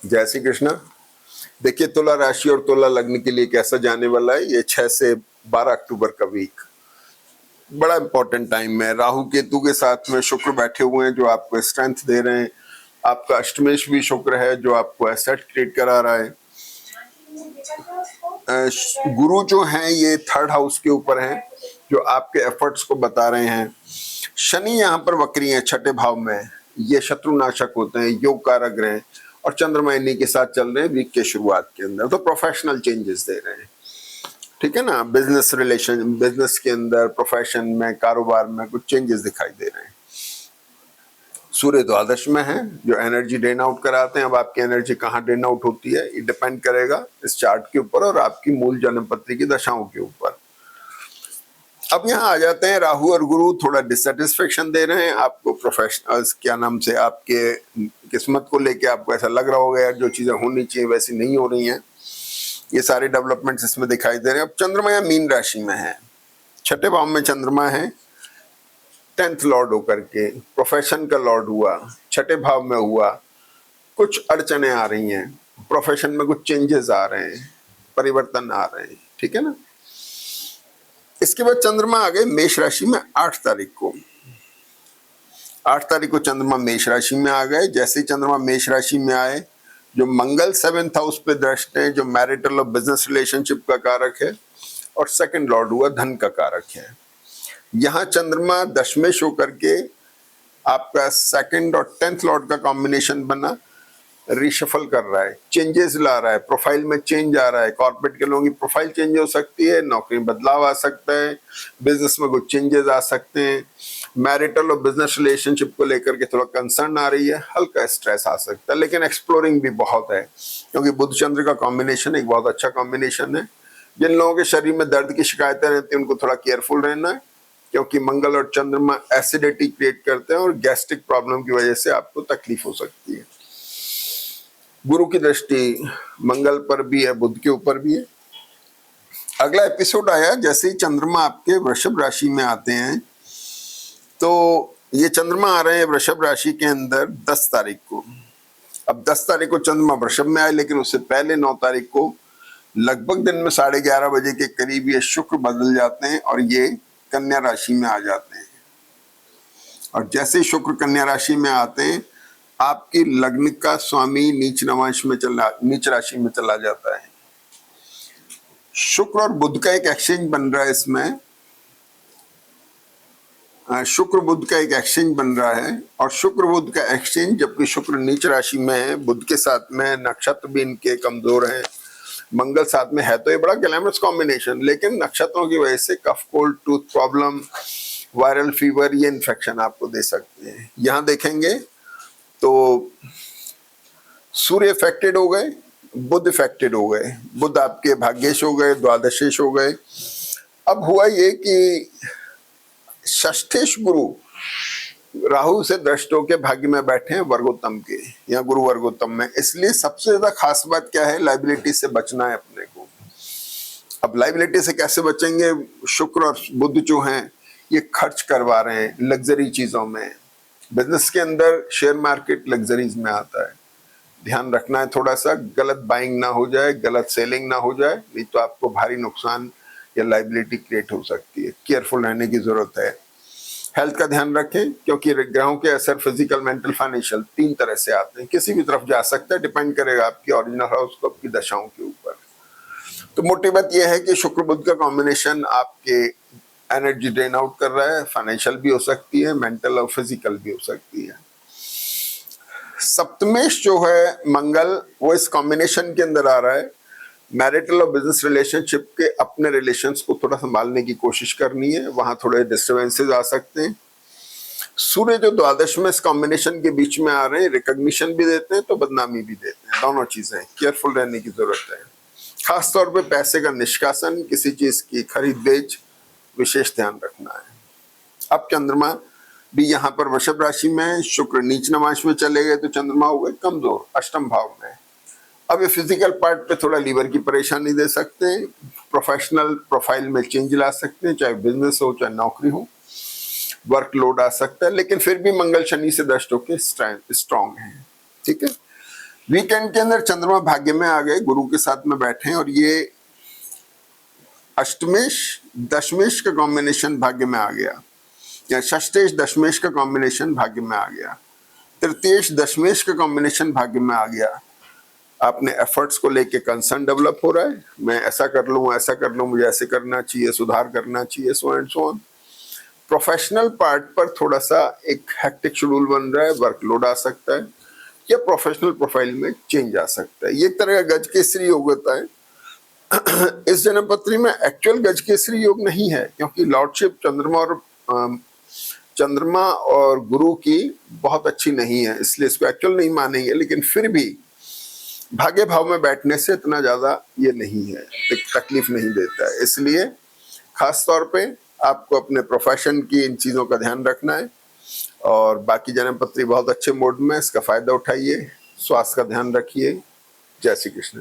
जय श्री कृष्ण। देखिए, तुला राशि और तुला लग्न के लिए कैसा जाने वाला है ये 6 से 12 अक्टूबर का वीक बड़ा इंपॉर्टेंट टाइम है। राहु केतु के साथ में शुक्र बैठे हुए हैं जो आपको स्ट्रेंथ दे रहे हैं। आपका अष्टमेश भी शुक्र है जो आपको एसेट क्रिएट करा रहा है। गुरु जो हैं ये 3rd हाउस के ऊपर हैं जो आपके एफर्ट्स को बता रहे हैं। शनि यहाँ पर वक्री है 6ठे भाव में, ये शत्रुनाशक होते हैं, योग कारक ग्रह, और चंद्रमा इन्हीं के साथ चल रहे हैं वीक के शुरुआत के अंदर। तो प्रोफेशनल चेंजेस दे रहे हैं, ठीक है ना। बिजनेस रिलेशन, बिजनेस के अंदर, प्रोफेशन में, कारोबार में कुछ चेंजेस दिखाई दे रहे हैं। सूर्य द्वादश में है जो एनर्जी ड्रेन आउट कराते हैं। अब आपकी एनर्जी कहाँ ड्रेन आउट होती है ये डिपेंड करेगा इस चार्ट के ऊपर और आपकी मूल जन्मपत्री की दशाओं के ऊपर। अब यहाँ आ जाते हैं, राहु और गुरु थोड़ा डिससेटिस्फेक्शन दे रहे हैं आपको प्रोफेशनल क्या नाम से, आपके किस्मत को लेके आपको ऐसा लग रहा होगा यार जो चीजें होनी चाहिए वैसी नहीं हो रही हैं। ये सारे डेवलपमेंट्स इसमें दिखाई दे रहे हैं। अब चंद्रमा यहाँ मीन राशि में है, 6ठे भाव में चंद्रमा है, 10th लॉर्ड होकर के प्रोफेशन का लॉर्ड हुआ, 6ठे भाव में हुआ। कुछ अड़चने आ रही हैं, प्रोफेशन में कुछ चेंजेस आ रहे हैं, परिवर्तन आ रहे हैं, ठीक है ना। इसके बाद चंद्रमा आ गए मेष राशि में 8 तारीख को। 8 तारीख को चंद्रमा मेष राशि में आ गए। जैसे ही चंद्रमा मेष राशि में आए, जो मंगल 7th हाउस पे दृष्ट है जो मैरिटल और बिजनेस रिलेशनशिप का कारक है, और 2nd लॉर्ड हुआ धन का कारक है। यहाँ चंद्रमा दशमेश होकर के आपका 2nd और 10th लॉर्ड का कॉम्बिनेशन बना, रिशफल कर रहा है, चेंजेस ला रहा है, प्रोफाइल में चेंज आ रहा है। कॉर्पोरेट के लोगों की प्रोफाइल चेंज हो सकती है, नौकरी में बदलाव आ सकता है, बिजनेस में कुछ चेंजेस आ सकते हैं, मैरिटल और बिजनेस रिलेशनशिप को लेकर के थोड़ा कंसर्न आ रही है, हल्का स्ट्रेस आ सकता है, लेकिन एक्सप्लोरिंग भी बहुत है क्योंकि बुध चंद्र का कॉम्बिनेशन एक बहुत अच्छा कॉम्बिनेशन है। जिन लोगों के शरीर में दर्द की शिकायतें रहती हैं उनको थोड़ा केयरफुल रहना है क्योंकि मंगल और चंद्रमा एसिडिटी क्रिएट करते हैं और गैस्ट्रिक प्रॉब्लम की वजह से आपको तकलीफ हो सकती है। गुरु की दृष्टि मंगल पर भी है, बुध के ऊपर भी है। अगला एपिसोड आया जैसे ही चंद्रमा आपके वृषभ राशि में आते हैं, तो ये चंद्रमा आ रहे हैं वृषभ राशि के अंदर 10 तारीख को। अब 10 तारीख को चंद्रमा वृषभ में आए, लेकिन उससे पहले 9 तारीख को लगभग दिन में 11:30 बजे के करीब ये शुक्र बदल जाते हैं और ये कन्या राशि में आ जाते हैं। और जैसे ही शुक्र कन्या राशि में आते हैं, आपकी लग्न का स्वामी नीच राशि में चला जाता है। शुक्र और बुध का एक एक्सचेंज बन रहा है इसमें, शुक्र बुध का एक एक्सचेंज बन रहा है और शुक्र बुध का एक्सचेंज, जबकि शुक्र नीच राशि में है, बुध के साथ में, नक्षत्र भी इनके कमजोर हैं, मंगल साथ में है, तो ये बड़ा ग्लैमरस कॉम्बिनेशन, लेकिन नक्षत्रों की वजह से cough, cold, tooth problem, viral fever, ये इन्फेक्शन आपको दे सकते हैं। यहां देखेंगे तो सूर्य इफेक्टेड हो गए, बुध इफेक्टेड हो गए, बुध आपके भाग्येश हो गए, द्वादशेश हो गए। अब हुआ ये कि षष्ठेश गुरु राहु से दृष्ट होकर भाग्य में बैठे हैं वर्गोत्तम के, यहाँ गुरु वर्गोत्तम में। इसलिए सबसे ज्यादा खास बात क्या है, लाइबिलिटी से बचना है अपने को। अब लाइबिलिटी से कैसे बचेंगे, शुक्र और बुध जो हैं ये खर्च करवा रहे हैं लग्जरी चीजों में। बिजनेस के अंदर शेयर मार्केट लग्जरीज में आता है, ध्यान रखना है थोड़ा सा, गलत बाइंग ना हो जाए, गलत सेलिंग ना हो जाए, नहीं तो आपको भारी नुकसान या लाइबिलिटी क्रिएट हो सकती है। केयरफुल रहने की जरूरत है। हेल्थ का ध्यान रखें क्योंकि ग्रहों के असर फिजिकल, मेंटल, फाइनेंशियल 3 तरह से आते हैं, किसी भी तरफ जा सकता है, डिपेंड करेगा आपकी ओरिजिनल हाउस को, आपकी दशाओं के ऊपर। तो मोटी बात यह है कि शुक्र बुध का कॉम्बिनेशन आपके एनर्जी ड्रेन आउट कर रहा है, फाइनेंशियल भी हो सकती है, मेंटल और फिजिकल भी हो सकती है। सप्तमेश जो है मंगल, वो इस कॉम्बिनेशन के अंदर आ रहा है। मैरिटल और बिजनेस रिलेशनशिप के अपने रिलेशंस को थोड़ा संभालने की कोशिश करनी है, वहां थोड़े डिस्टर्बेंसेस आ सकते हैं। सूर्य जो द्वादश में इस कॉम्बिनेशन के बीच में आ रहे हैं, रिकॉग्निशन भी देते हैं तो बदनामी भी देते हैं, दोनों चीजें, केयरफुल रहने की जरूरत है। खासतौर पे पैसे का निष्कासन, किसी चीज की खरीद बेच, विशेष ध्यान रखना है। अब चंद्रमा भी यहाँ पर वृषभ राशि में, शुक्र नीच नमाश में चले गए तो चंद्रमा हो गए कमजोर अष्टम भाव में। अब ये फिजिकल पार्ट पे थोड़ा लीवर की परेशानी दे सकते हैं, प्रोफेशनल प्रोफाइल में चेंज ला सकते हैं, चाहे बिजनेस हो चाहे नौकरी हो, वर्कलोड आ सकता है, लेकिन फिर भी मंगल शनि से दृष्ट होकर स्ट्रांग है, ठीक है। वीकेंड के अंदर चंद्रमा भाग्य में आ गए, गुरु के साथ में बैठे हैं और ये अष्टमेश दशमेश का कॉम्बिनेशन भाग्य में आ गया, या षष्टेश दशमेश का कॉम्बिनेशन भाग्य में आ गया, तृतीयेश दशमेश का कॉम्बिनेशन भाग्य में आ गया। आपने एफर्ट्स को लेके कंसर्न डेवलप हो रहा है, मैं ऐसा कर लूं, ऐसा कर लूं, मुझे ऐसे करना चाहिए, सुधार करना चाहिए, so and so on. Professional part पर थोड़ा सा एक हेक्टिक शेड्यूल बन रहा है, वर्कलोड आ सकता है या प्रोफेशनल प्रोफाइल में चेंज आ सकता है। ये एक तरह का गज केसरी योग होता है। इस जन्मपत्री में एक्चुअल गज केसरी योग नहीं है, क्योंकि लॉर्डशिप चंद्रमा और गुरु की बहुत अच्छी नहीं है, इसलिए इसको एक्चुअल नहीं मानेंगे। लेकिन फिर भी भाग्य भाव में बैठने से इतना ज्यादा ये नहीं है, तकलीफ नहीं देता है। इसलिए खास तौर पे आपको अपने प्रोफेशन की इन चीजों का ध्यान रखना है। और बाकी जन्मपत्री बहुत अच्छे मोड में, इसका फायदा उठाइए, स्वास्थ्य का ध्यान रखिए। जय श्री कृष्ण।